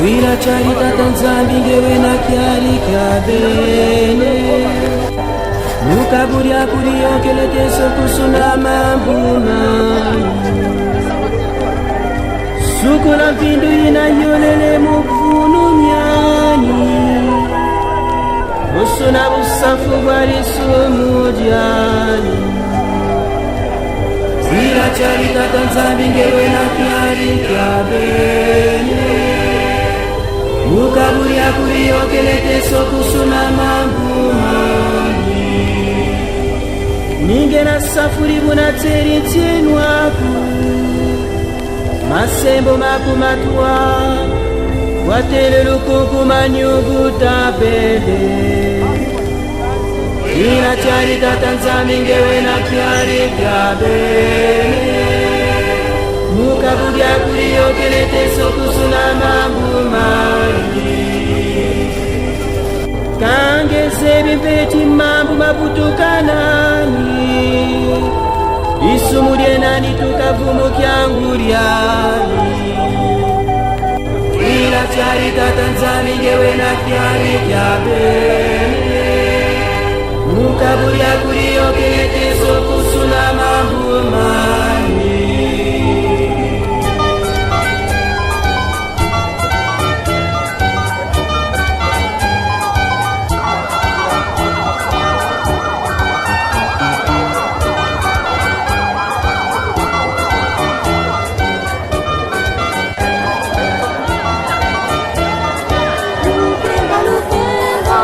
Wila charita tanzambi ngewe na kiali kabene Mukaburia kurio keleteso kusuna mambuna Sukula mpindu ina yolele mukunu nyani Usuna busafu bari sumujani Wila charita tanzambi ngewe na kiali kabene Muka kuriokelete sokusuna mambumani ninge na safuri bunateri tienwaku masembo makumatwa watele lukuku manyuguta bele ina chari tatanzami ngewe na kyari kyabele mukabugya kuriokelete sokusuna mambumani kangeze bimpeti mambu maputukanani isumulye nani tukavumu kyangulyani ila chari tatanzami ngewe na kyari kyabele mukabugya kuriokelete sokusuna mambumani Lukemba,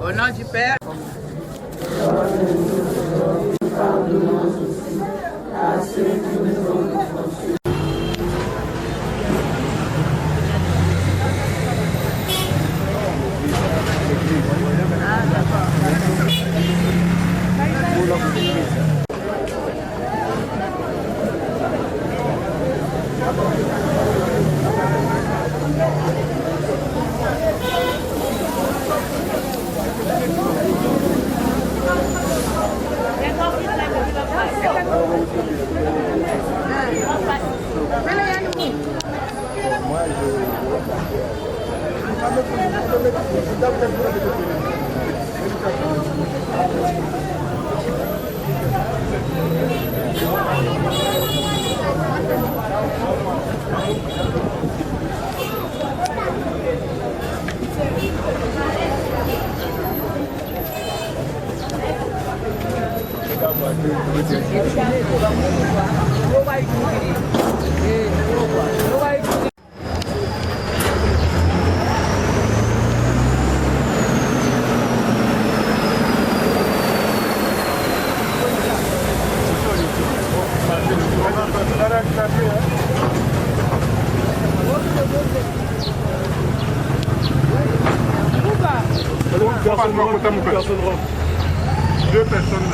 Au nom du Père. Deux personnes.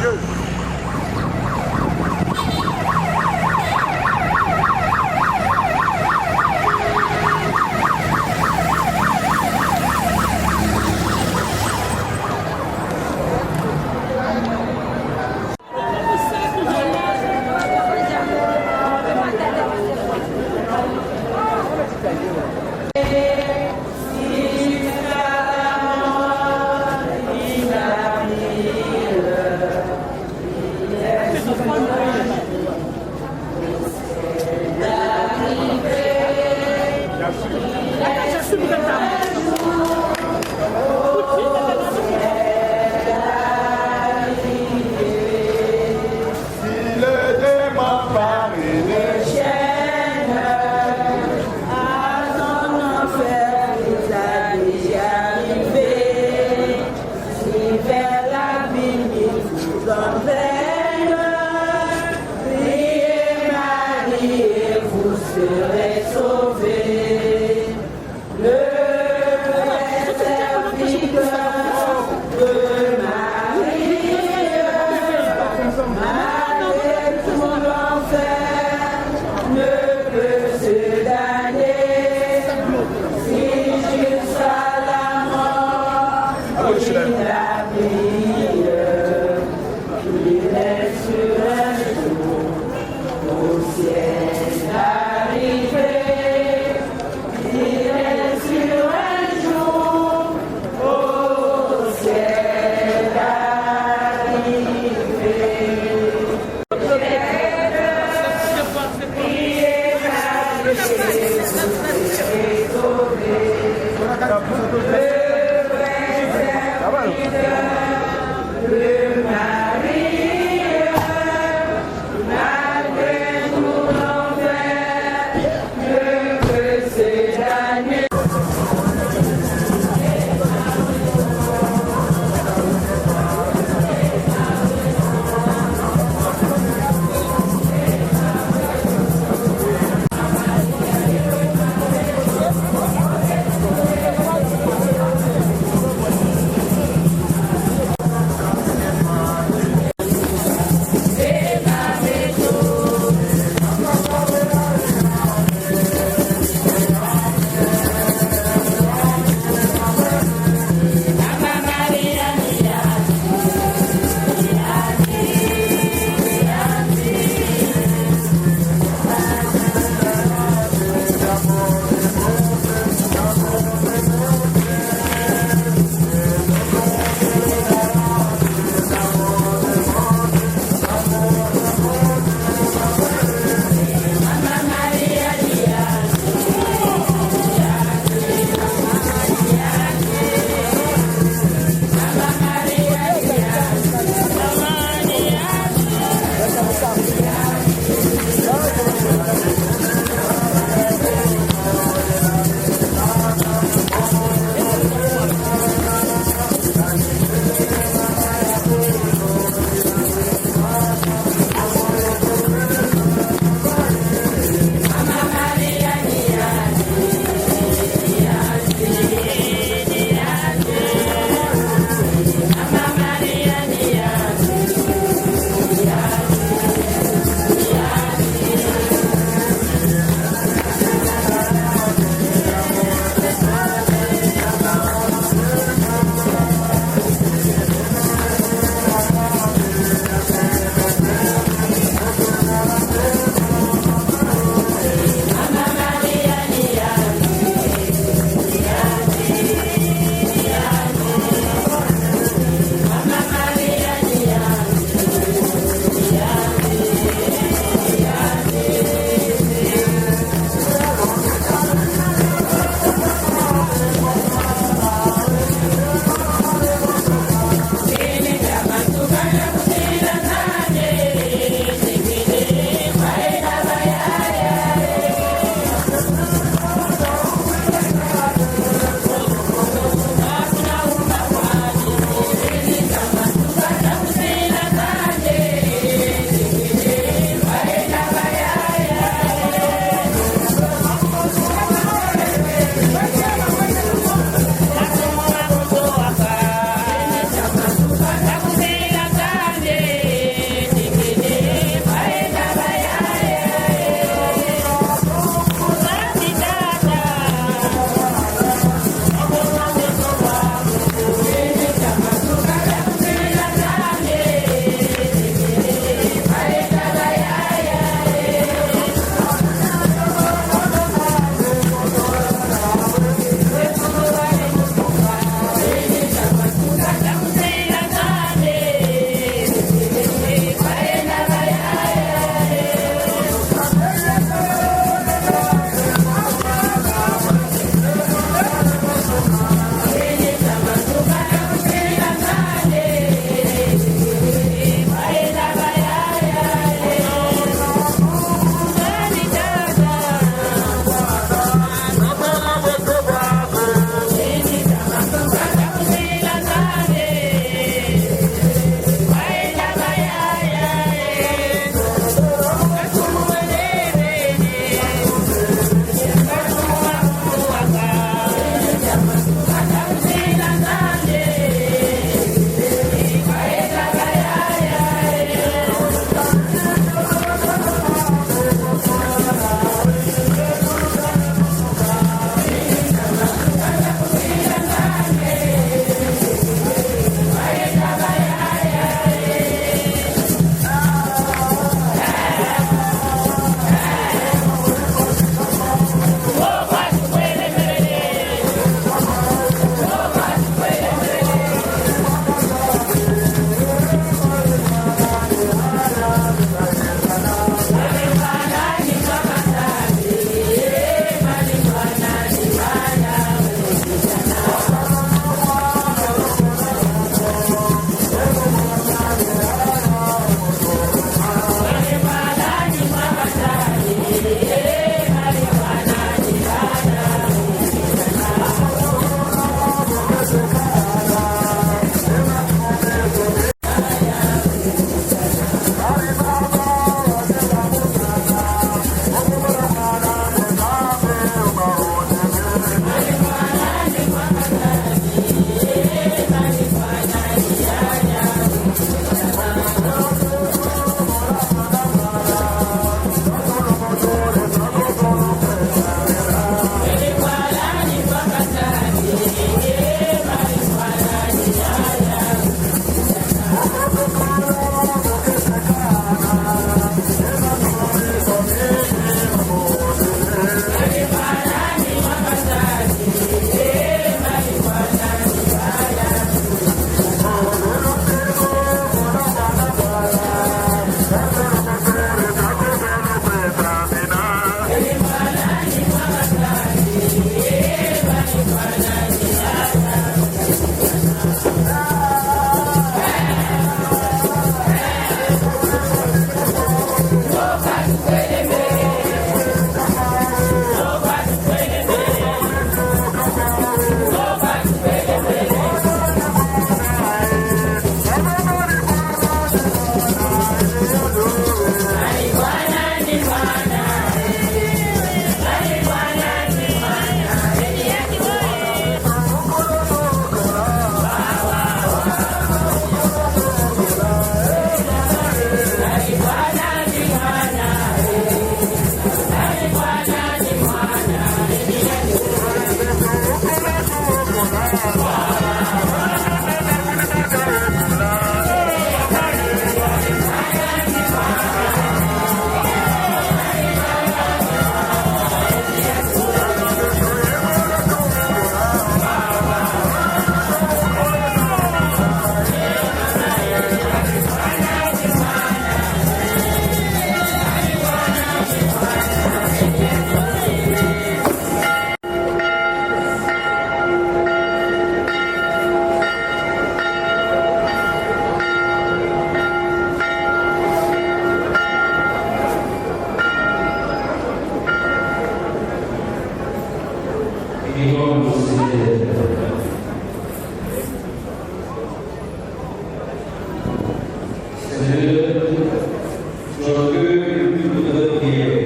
Tu recueilles toute notre prière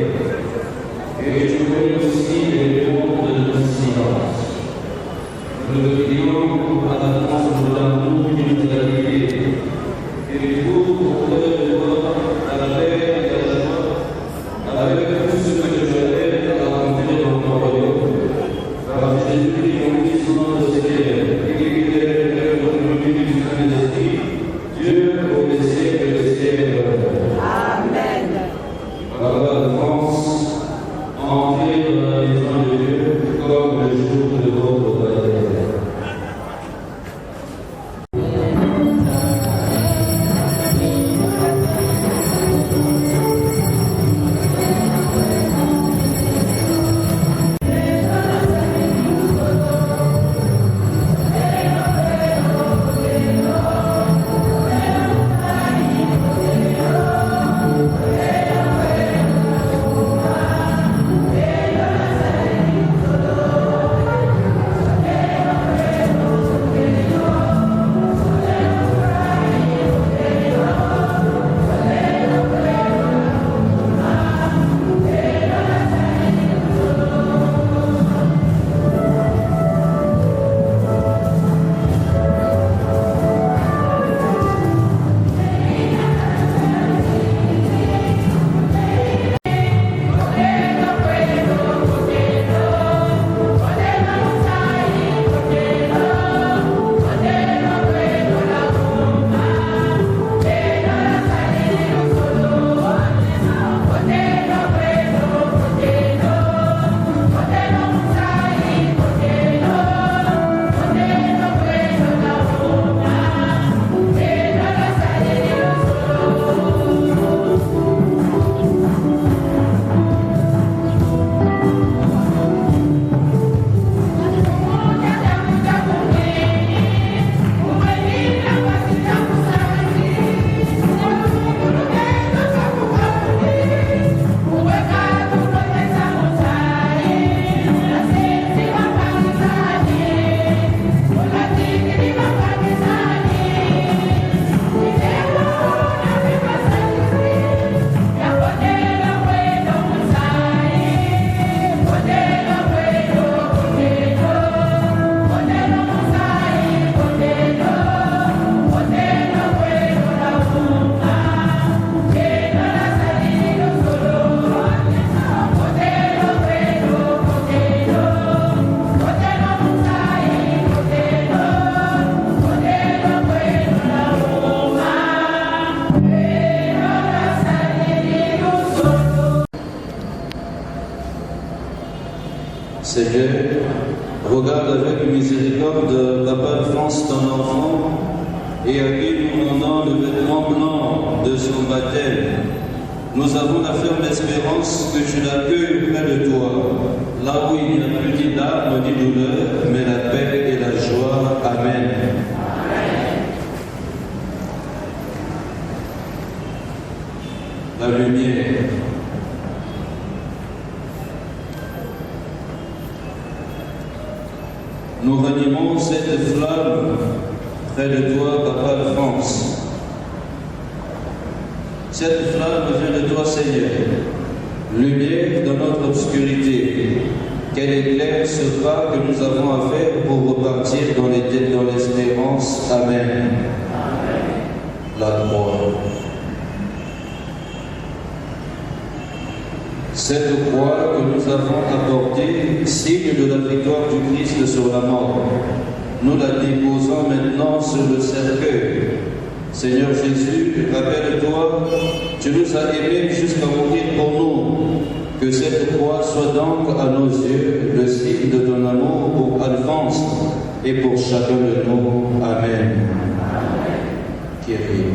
et tu connais aussi les demandes de notre silence. Nous te prions à la France de l'amour qui nous a liés et pour auprès de toi la paix et la joie avec tout ce que tu appelles à accomplir dans ton royaume. Par Jésus, ton Fils, notre Seigneur, et qui est le communion du Saint-Esprit, Dieu pour les siècles des siècles. Amen. Par la France, entrez dans la maison de Dieu comme le jour de votre baptême. Seigneur, regarde avec miséricorde Papa Alphonse, ton enfant, et à qui nous demandons le vêtement blanc de son baptême. Nous avons la ferme espérance que tu l'accueilles près de toi, là où il n'y a plus ni larmes ni douleur, mais la paix et la joie. Amen. La lumière. Nous ranimons cette flamme près de toi, Papa Alphonse. Cette flamme vient de toi, Seigneur. Lumière dans notre obscurité. Qu'elle éclaire ce pas que nous avons à faire pour repartir dans l'espérance. Amen. La croix. Cette croix que nous avons apportée, signe de la victoire du Christ sur la mort, nous la déposons maintenant sur le cercueil. Seigneur Jésus, rappelle-toi, tu nous as aimés jusqu'à mourir pour nous. Que cette croix soit donc à nos yeux le signe de ton amour pour Alphonse et pour chacun de nous. Amen. Kyrie.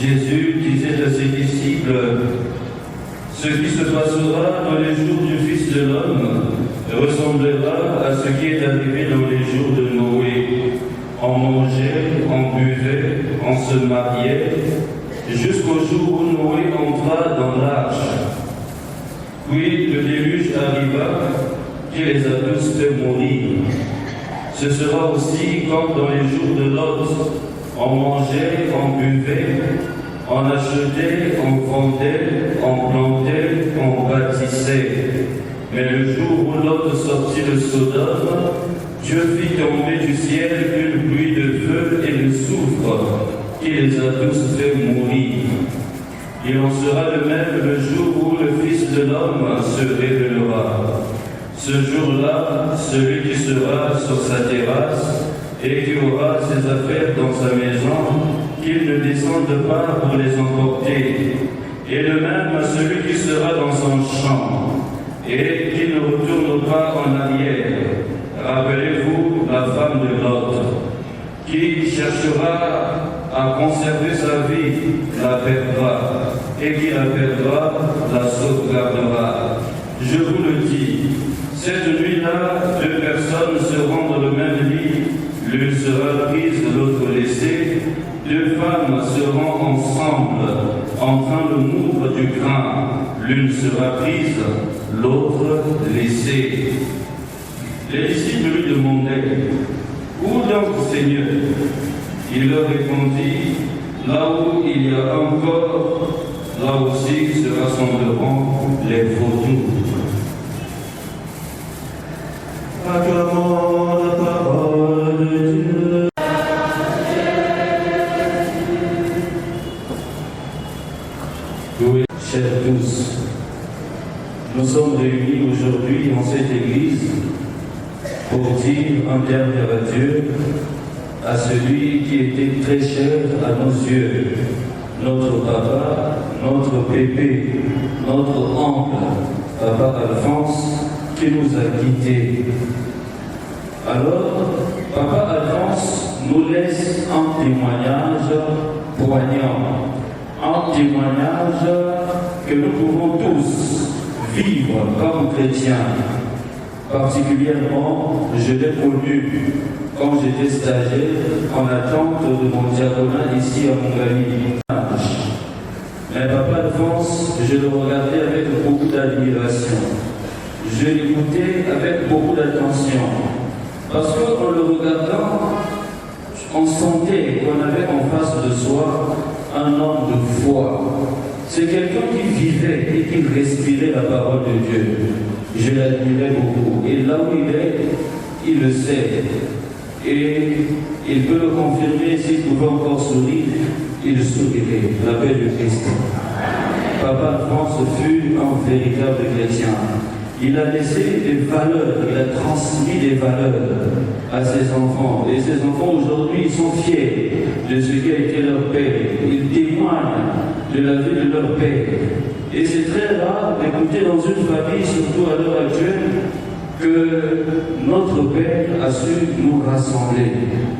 Jésus disait à ses disciples, ce qui se passera dans les jours du Fils de l'homme ressemblera à ce qui est arrivé dans les jours de Noé. On mangeait, on buvait, on se mariait, jusqu'au jour où Noé entra dans l'arche. Puis le déluge arriva, qui les a tous fait mourir. Ce sera aussi comme dans les jours de Lot. On mangeait, on buvait, on achetait, on vendait, on plantait, on bâtissait. Mais le jour où Lot sortit de Sodome, Dieu fit tomber du ciel une pluie de feu et de soufre qui les a tous fait mourir. Il en sera de même le jour où le Fils de l'homme se révélera. Ce jour-là, celui qui sera sur sa terrasse et qui aura ses affaires dans sa maison, qu'il ne descende pas pour les emporter. Et de même celui qui sera dans son champ et qui ne retourne pas en arrière. Rappelez-vous la femme de Lot, qui cherchera à conserver sa vie, la perdra, et qui la perdra, la sauvegardera. Je vous le dis, cette nuit-là, deux personnes seront dans le même lit, l'une sera prise, l'autre laissée, deux femmes seront ensemble, en train de moudre du grain, l'une sera prise, l'autre laissée. Les disciples lui demandaient, où donc, Seigneur? Il leur répondit, là où il y a un corps, là aussi se rassembleront les vautours. Acclamons la parole de Dieu. Oui, chers tous, nous sommes réunis aujourd'hui dans cette église pour dire un dernier adieu à celui qui était très cher à nos yeux, notre papa, notre pépé, notre oncle, papa Alphonse, qui nous a quittés. Alors, papa Alphonse nous laisse un témoignage poignant, un témoignage que nous pouvons tous vivre comme chrétiens. Particulièrement, je l'ai connu quand j'étais stagiaire en attente de mon diaconat ici à Montgali. Mais papa Alphonse, je le regardais avec beaucoup d'admiration. Je l'écoutais avec beaucoup d'attention. Parce qu'en le regardant, on sentait qu'on avait en face de soi un homme de foi. C'est quelqu'un qui vivait et qui respirait la parole de Dieu. Je l'admirais beaucoup. Et là où il est, il le sait. Et il peut le confirmer, s'il pouvait encore sourire, il sourirait. La paix de Christ. Papa Alphonse fut un véritable chrétien. Il a laissé des valeurs, il a transmis des valeurs à ses enfants. Et ses enfants aujourd'hui, ils sont fiers de ce qui a été leur père. Ils témoignent de la vie de leur père. Et c'est très rare d'écouter dans une famille, surtout à l'heure actuelle, que notre Père a su nous rassembler.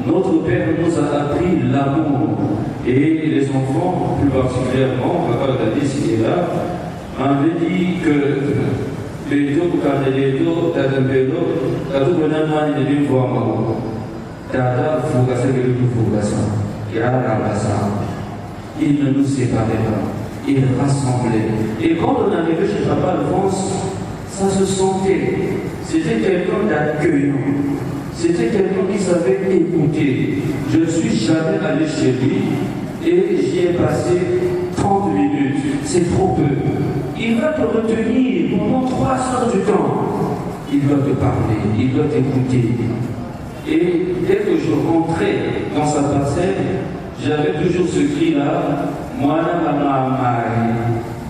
Notre Père nous a appris l'amour. Et les enfants, plus particulièrement, papa Gladys qui est là, m'avait dit que Leto kukandeleto tatembelo katu benama ni debi vuama dada fugasa gelu fugasa kira rabasa. Il ne nous séparait pas, il rassemblait. Et quand on arrivait chez Papa Alphonse, ça se sentait. C'était quelqu'un d'accueillant. C'était quelqu'un qui savait écouter. Je ne suis jamais allé chez lui et j'y ai passé 30 minutes. C'est trop peu. Il va te retenir pendant 3 heures du temps. Il doit te parler, il doit t'écouter. Et dès que je rentrais dans sa parcelle, j'avais toujours ce cri-là, moi,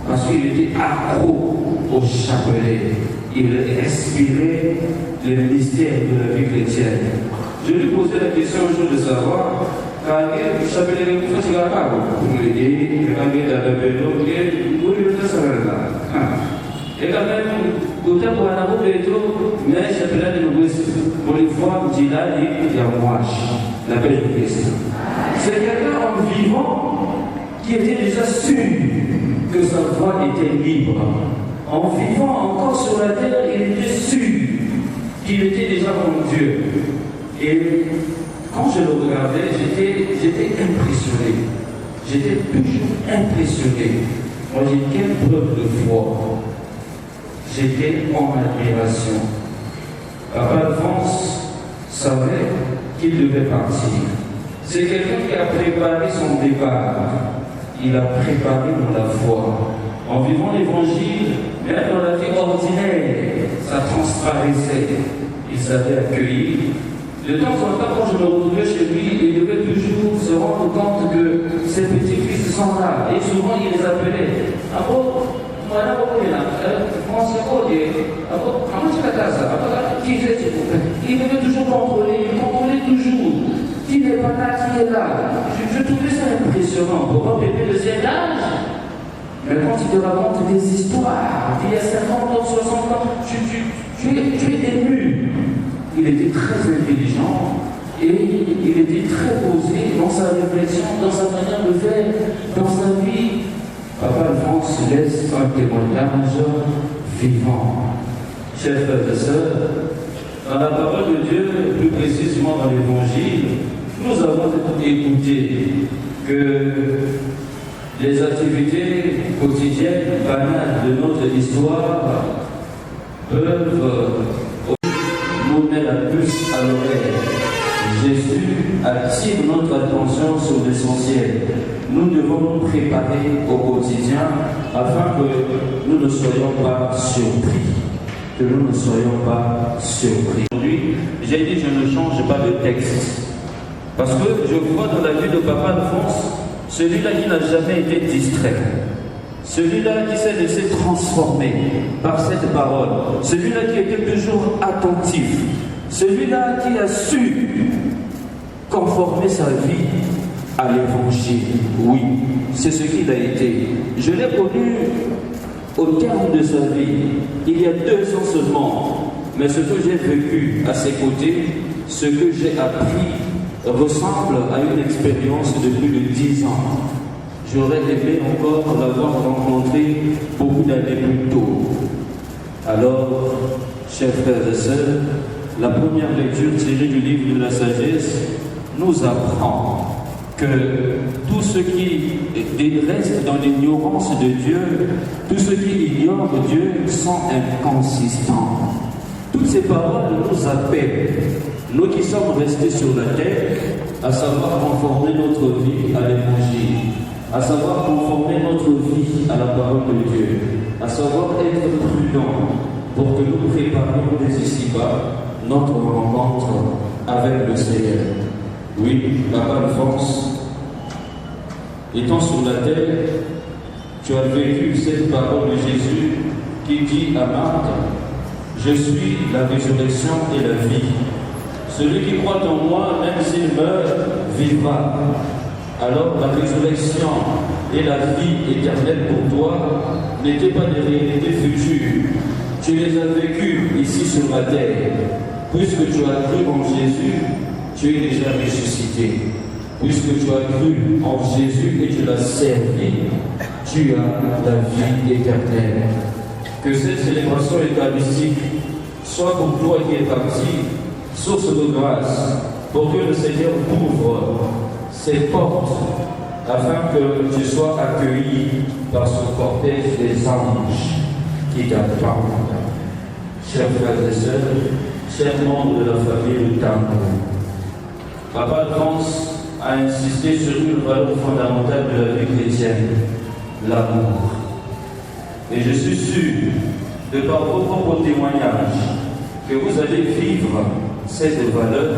parce qu'il était accro au chapelet. Il respirait le mystère de la vie chrétienne. Je lui posais la question un jour de savoir, quand il chapelet, il faut tirer à part. Pour m'aider, il a mis dans le vélo, et quand même, côté pour un amour de tout, mais chapelet de nous, pour une fois, il a dit, il y a moi, la paix de Christ. C'est quelqu'un en vivant qui était déjà sûr que sa voix était libre. En vivant encore sur la terre, il était sûr qu'il était déjà mon Dieu. Et quand je le regardais, j'étais impressionné. J'étais toujours impressionné. Moi, j'ai quelle preuve de foi. J'étais en admiration. Papa Alphonse savait qu'il devait partir. C'est quelqu'un qui a préparé son départ. Il a préparé dans la foi. En vivant l'évangile, même dans la vie ordinaire, ça transparaissait. Il savait accueillir. De temps en temps, quand je me retrouvais chez lui, il devait toujours se rendre compte que ses petits-fils sont là. Et souvent, il les appelait. Ah bon, voilà, il devait toujours contrôler, il contrôlait toujours. Qui n'est pas là, qui est là. Je trouvais ça impressionnant. Pourquoi bébé de cet âge? Mais quand il te raconte des histoires, il y a 50 ans, 60 ans, tu es ému. Il était très intelligent et il était très posé dans sa réflexion, dans sa manière de faire, dans sa vie. Papa Alphonse laisse un témoignage vivant. Chers frères et sœurs, dans la parole de Dieu, plus précisément dans l'Évangile, nous avons écouté que les activités quotidiennes, banales de notre histoire peuvent nous mettre la puce à l'oreille. Jésus attire notre attention sur l'essentiel. Nous devons nous préparer au quotidien afin que nous ne soyons pas surpris. Que nous ne soyons pas surpris. Aujourd'hui, j'ai dit je ne change pas de texte. Parce que je vois dans la vie de Papa Alphonse, celui-là qui n'a jamais été distrait. Celui-là qui s'est laissé transformer par cette parole. Celui-là qui était toujours attentif. Celui-là qui a su conformer sa vie à l'évangile. Oui, c'est ce qu'il a été. Je l'ai connu au terme de sa vie, il y a 2 ans seulement. Mais ce que j'ai vécu à ses côtés, ce que j'ai appris, ressemble à une expérience de plus de 10 ans. J'aurais aimé encore l'avoir rencontré beaucoup d'années plus tôt. Alors, chers frères et sœurs, la première lecture tirée du livre de la sagesse nous apprend que tous ceux qui restent dans l'ignorance de Dieu, tous ceux qui ignorent Dieu sont inconsistants. Toutes ces paroles nous appellent, nous qui sommes restés sur la terre, à savoir conformer notre vie à l'Évangile, à savoir conformer notre vie à la parole de Dieu, à savoir être prudents pour que nous préparions dès ici-bas notre rencontre avec le Seigneur. Oui, Papa Alphonse, étant sur la terre, tu as vécu cette parole de Jésus qui dit à Marthe, « Je suis la résurrection et la vie. Celui qui croit en moi, même s'il meurt, vivra. » Alors la résurrection et la vie éternelle pour toi n'étaient pas des réalités futures. Tu les as vécues ici sur la terre. Puisque tu as cru en Jésus, tu es déjà ressuscité. Puisque tu as cru en Jésus et tu l'as servi, tu as la vie éternelle. Que cette célébration eucharistique soit pour toi qui es parti, source de grâce, pour que le Seigneur ouvre ses portes, afin que tu sois accueilli par son cortège des anges qui t'attendent. Chers frères et sœurs, chers membres de la famille de Tambour, Papa Alphonse a insisté sur une valeur fondamentale de la vie chrétienne, l'amour. Et je suis sûr, de par vos propres témoignages, que vous allez vivre cette valeur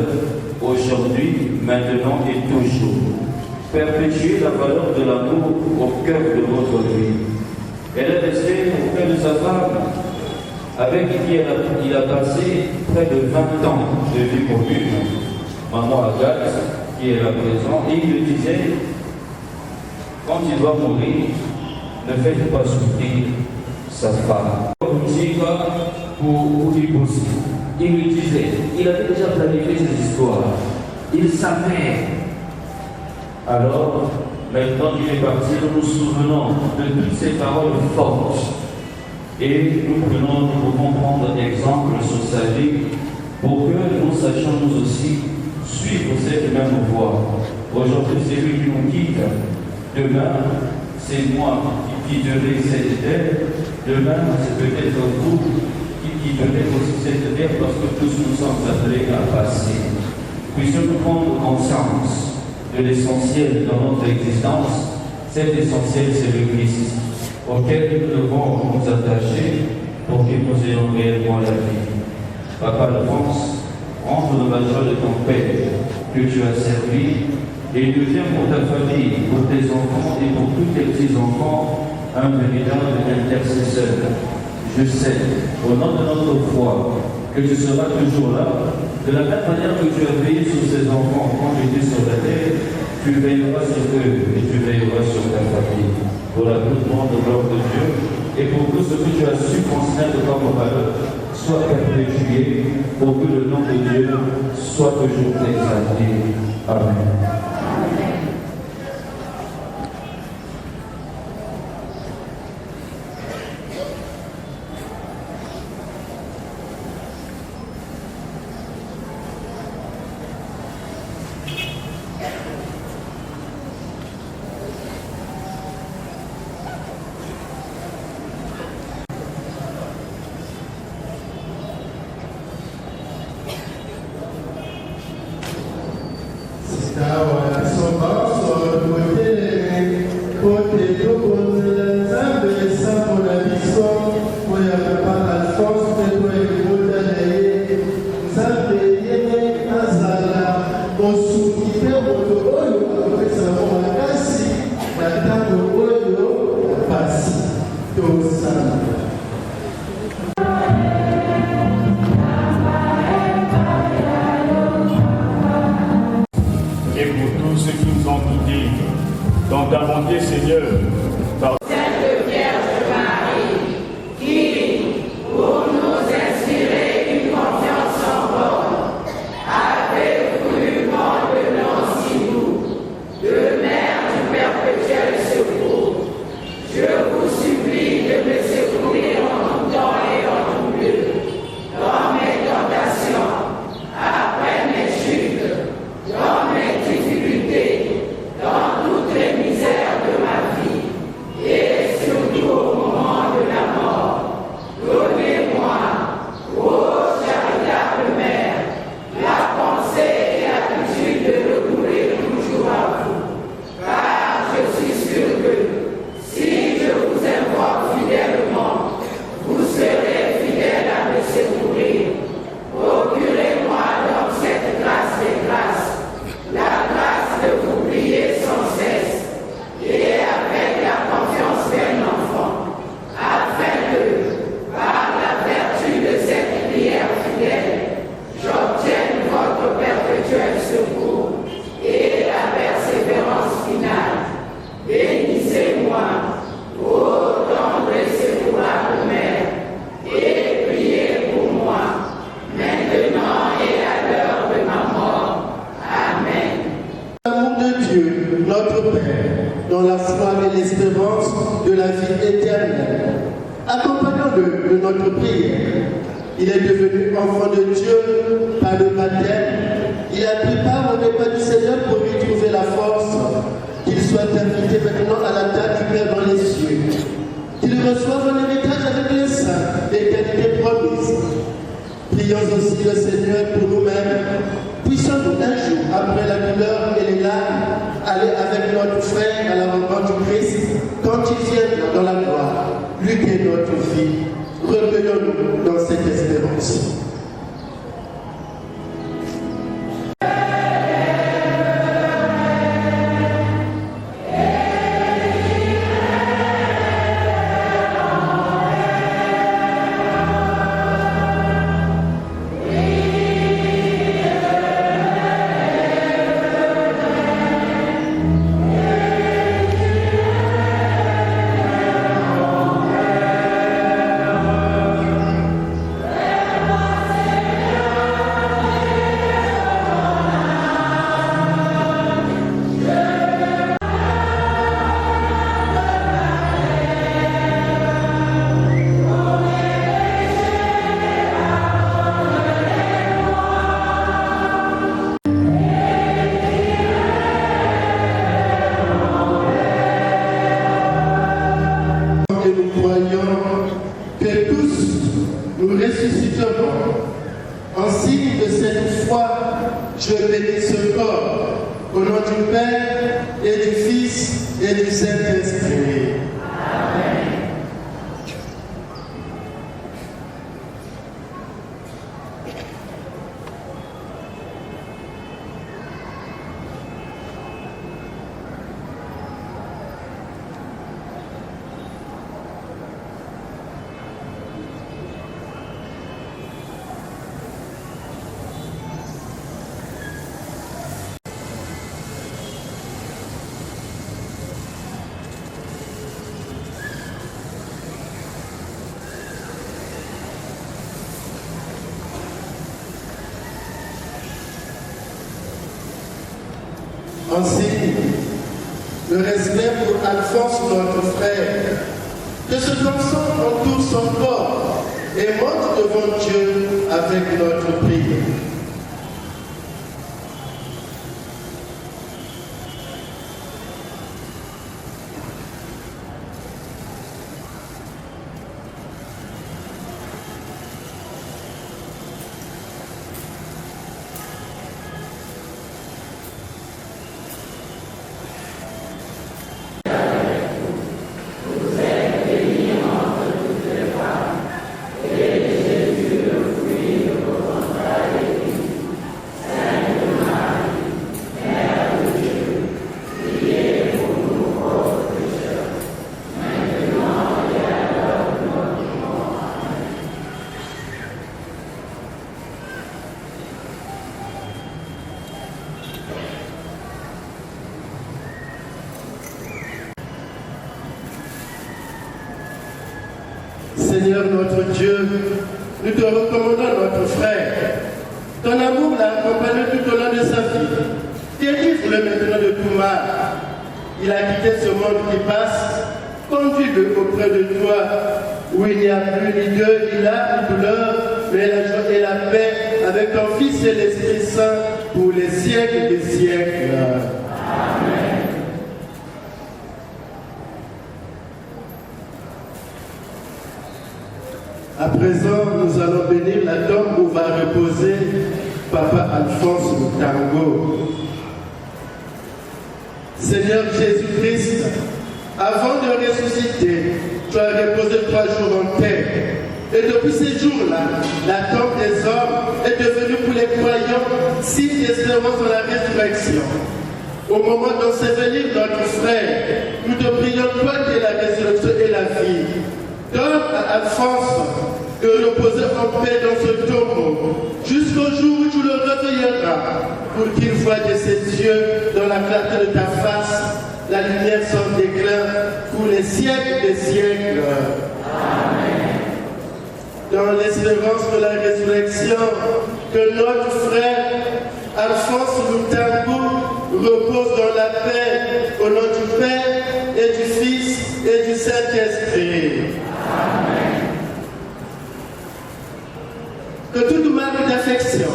aujourd'hui, maintenant et toujours. Perpétuer la valeur de l'amour au cœur de votre vie. Elle est restée au cœur de sa femme, avec qui il a passé près de 20 ans de vie commune. Maman Agathe, qui est là présent, et il lui disait, quand il va mourir, ne faites pas souffrir sa femme. Pour lui pousser. Il lui disait, il avait déjà planifié cette histoire. Il savait. Alors, maintenant qu'il est parti, nous nous souvenons de toutes ces paroles fortes. Et nous pouvons prendre exemple sur sa vie pour que nous sachions nous aussi suivre cette même voie. Aujourd'hui, c'est lui qui nous quitte. Demain, c'est moi qui quitterai cette terre. Demain, c'est peut-être vous qui quitterez aussi cette terre parce que tous nous sommes appelés à passer. Puissions-nous prendre conscience de l'essentiel dans notre existence. Cet essentiel, c'est le Christ, auquel nous devons nous attacher pour que nous ayons réellement la vie. Papa Alphonse, rentre dans la joie de ton Père que tu as servi et deviens pour ta famille, pour tes enfants et pour tous tes petits-enfants un véritable intercesseur. Je sais, au nom de notre foi, que tu seras toujours là. De la même manière que tu as veillé sur ces enfants quand j'étais sur la terre, tu veilleras sur eux et tu veilleras sur ta famille. Pour la plus grande gloire de Dieu et pour tout ce que tu as su transmettre comme valeur soit perpétué, pour que le nom de Dieu soit toujours exalté. Amen. Et pour tous ceux qui nous ont quittés, dans ta bonté, Seigneur, par Sainte Vierge Marie, qui, pour nous inspirer une confiance en bonne, avait voulu rendre si nous, de Mère du perpétuel secours, je vous supplie de me secourir en tout temps et en tout lieu, dans mes tentations, après mes chutes, dans mes difficultés, dans toutes les misères de ma vie, et surtout au moment de la mort. Donnez-moi, ô charitable Mère, la pensée et l'habitude de recourir toujours à vous, car je suis sûr que si je vous invoque fidèlement, vous serez fidèle à me secourir. Procurez-moi donc cette grâce des grâces, la grâce de vous prier sans cesse et avec la confiance d'un enfant, afin que, par la vertu de cette prière fidèle, j'obtienne votre perpétuel secours et la persévérance finale. Bénissez-moi, ô tendre et secourable Mère, et priez pour moi, maintenant et à l'heure de ma mort. Amen. L'amour de Dieu, notre Père, dans la foi et l'espérance de la vie éternelle, Accompagnons-le de notre prière. Il est devenu enfant de Dieu par le baptême. Il a pris part au repas du Seigneur pour lui trouver la force. Qu'il soit invité maintenant à la table du Père dans les cieux. Qu'il reçoive un héritage avec les saints, l'éternité promise. Prions aussi le Seigneur pour nous-mêmes. Puissions-nous un jour, après la douleur et les larmes, aller avec notre frère à la rencontre du Christ quand il viendra dans la gloire, lui qui est notre vie. Recueillons-nous dans cette espérance. Ainsi, le respect pour Alphonse, notre frère, que ce enfant entoure son corps et monte devant Dieu avec notre prière. Seigneur notre Dieu, nous te recommandons notre frère. Ton amour l'a accompagné tout au long de sa vie. Délivre-le maintenant de tout mal. Il a quitté ce monde qui passe. Conduis-le auprès de toi, où il n'y a plus ni deuil, ni larmes, ni douleur, mais la joie et la paix avec ton Fils et l'Esprit Saint pour les siècles des siècles. Amen. À présent, nous allons bénir la tombe où va reposer Papa Alphonse Mutango. Seigneur Jésus-Christ, avant de ressusciter, tu as reposé 3 jours en terre. Et depuis ces jours-là, la tombe des hommes est devenue pour les croyants signe d'espérance dans la résurrection. Au moment d'ensevelir notre frère, nous te prions, toi qui es la résurrection et la vie. Donne à Alphonse de reposer en paix dans ce tombeau jusqu'au jour où tu le réveilleras pour qu'il voie de ses yeux dans la clarté de ta face la lumière sans déclin pour les siècles des siècles. Amen. Dans l'espérance de la résurrection, que notre frère Alphonse Mutango repose dans la paix au nom du Père et du Fils et du Saint-Esprit. Amen. d'affection,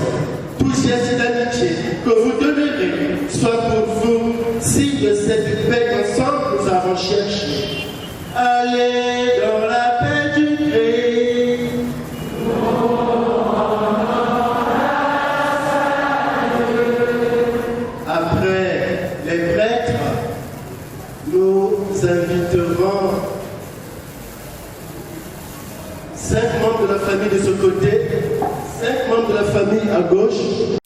tout geste d'amitié que vous donnerez soit pour vous signe de cette paix qu'ensemble nous avons cherché. Allez dans la paix du Christ. Après les prêtres, nous inviterons 5 membres de la famille de ce côté, 5 membres de la famille à gauche.